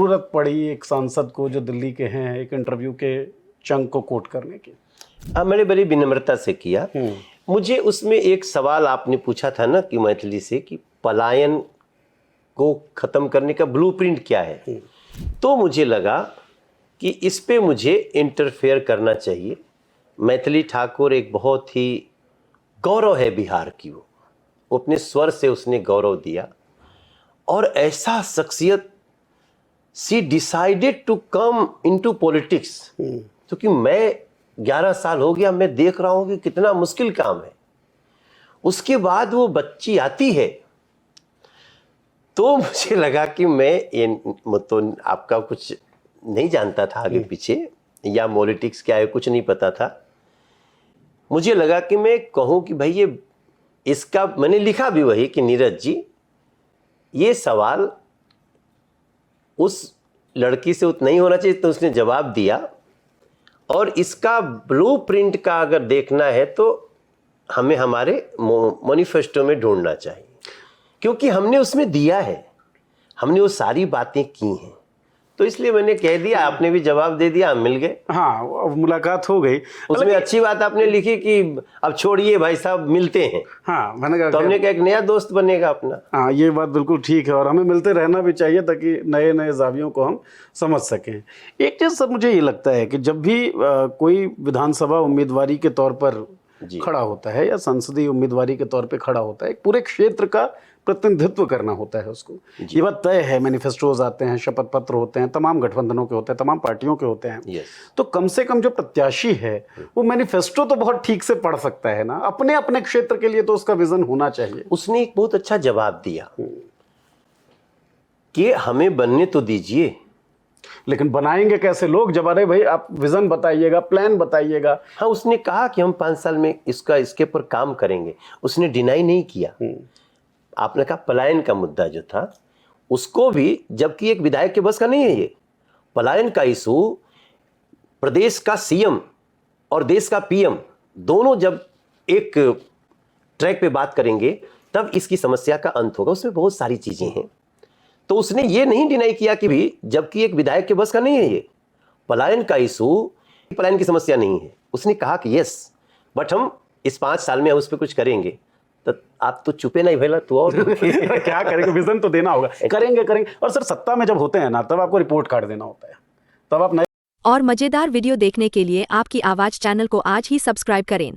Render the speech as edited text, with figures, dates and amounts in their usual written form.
ज़रूरत पड़ी एक सांसद को जो दिल्ली के हैं एक इंटरव्यू के चंक को कोट करने की? मैंने बड़ी विनम्रता से किया। मुझे उसमें एक सवाल आपने पूछा था ना कि मैथिली से कि पलायन को ख़त्म करने का ब्लूप्रिंट क्या है, तो मुझे लगा कि इस पे मुझे इंटरफेयर करना चाहिए। मैथिली ठाकुर एक बहुत ही गौरव है बिहार की, वो अपने स्वर से उसने गौरव दिया और ऐसा शख्सियत she decided to come into politics. क्योंकि मैं 11 साल हो गया, मैं देख रहा हूं कि कितना मुश्किल काम है। उसके बाद वो बच्ची आती है तो मुझे लगा कि मैं तो आपका कुछ नहीं जानता था आगे पीछे या पॉलिटिक्स क्या है कुछ नहीं पता था। मुझे लगा कि मैं कहूं कि भाई ये इसका मैंने लिखा भी वही कि नीरज जी ये सवाल उस लड़की से नहीं होना चाहिए, तो उसने जवाब दिया। और इसका ब्लूप्रिंट का अगर देखना है तो हमें हमारे मैनिफेस्टो में ढूंढना चाहिए, क्योंकि हमने उसमें दिया है, हमने वो सारी बातें की हैं। तो इसलिए मैंने कह दिया, आपने भी जवाब दे दिया, हम मिल गए। हाँ, मुलाकात हो गई। उसमें अच्छी बात आपने लिखी कि अब छोड़िए भाई साहब, मिलते हैं। हाँ, मैंने कहा तो हमने कहा एक नया दोस्त बनेगा अपना। हाँ, ये बात बिल्कुल ठीक है और हमें मिलते रहना भी चाहिए ताकि नए नए जावियों को हम समझ सकें। एक चीज़ सर मुझे ये लगता है कि जब भी कोई विधानसभा उम्मीदवारी के तौर पर खड़ा होता है या संसदीय उम्मीदवारी के तौर पे खड़ा होता है, एक पूरे क्षेत्र का प्रतिनिधित्व करना होता है उसको। ये बात तय है, मैनिफेस्टोज आते हैं, शपथ पत्र होते हैं, तमाम गठबंधनों के होते हैं, तमाम पार्टियों के होते हैं। तो कम से कम जो प्रत्याशी है वो मैनिफेस्टो तो बहुत ठीक से पढ़ सकता है ना, अपने अपने क्षेत्र के लिए तो उसका विजन होना चाहिए। उसने एक बहुत अच्छा जवाब दिया कि हमें बनने तो दीजिए, लेकिन बनाएंगे कैसे लोग जब? अरे भाई आप विजन बताइएगा, प्लान बताइएगा। हाँ, उसने कहा कि हम 5 साल में इसके ऊपर काम करेंगे। उसने डिनाई नहीं किया। आपने कहा पलायन का मुद्दा जो था उसको भी, जबकि एक विधायक के बस का नहीं है ये पलायन का इशू, प्रदेश का सीएम और देश का पीएम दोनों जब एक ट्रैक पे बात करेंगे तब इसकी समस्या का अंत होगा। उसमें बहुत सारी चीजें हैं। तो उसने ये नहीं डिनाई किया कि भी, जबकि एक विधायक के बस का नहीं है ये पलायन का इशू, पलायन की समस्या नहीं है। उसने कहा कि यस, बट हम इस 5 साल में उस पर कुछ करेंगे। तो आप तो चुपे नहीं भैया, तो और क्या करेंगे? विजन तो देना होगा। करेंगे। और सर सत्ता में जब होते हैं ना, तब आपको रिपोर्ट कार्ड देना होता है, तब आप और मजेदार वीडियो देखने के लिए आपकी आवाज चैनल को आज ही सब्सक्राइब करें।